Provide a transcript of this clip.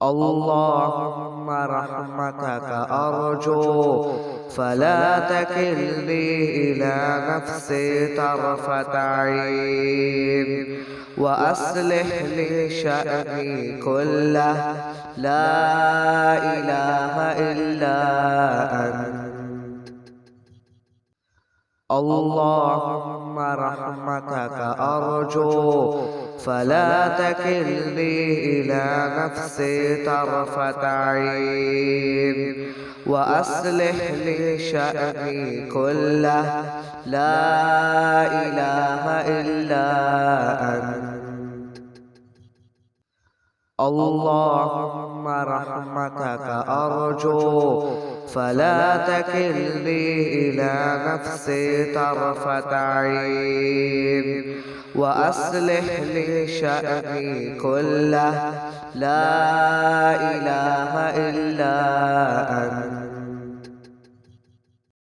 اللهم رحمتك أرجو فلا تكلني إلى نفسي طرفة عين، وأصلح لي شأني كله، لا إله إلا أنت. اللهم رحمتك أرجو فلا تكلني إلى نفسي طرفة عين، وأصلح لي شأني كله، لا إله إلا أنت. اللهم رحمتك أرجو فلا تكلني إلى نفسي طرفة عين، وأصلح لي شأني كله، لا إله إلا أنت.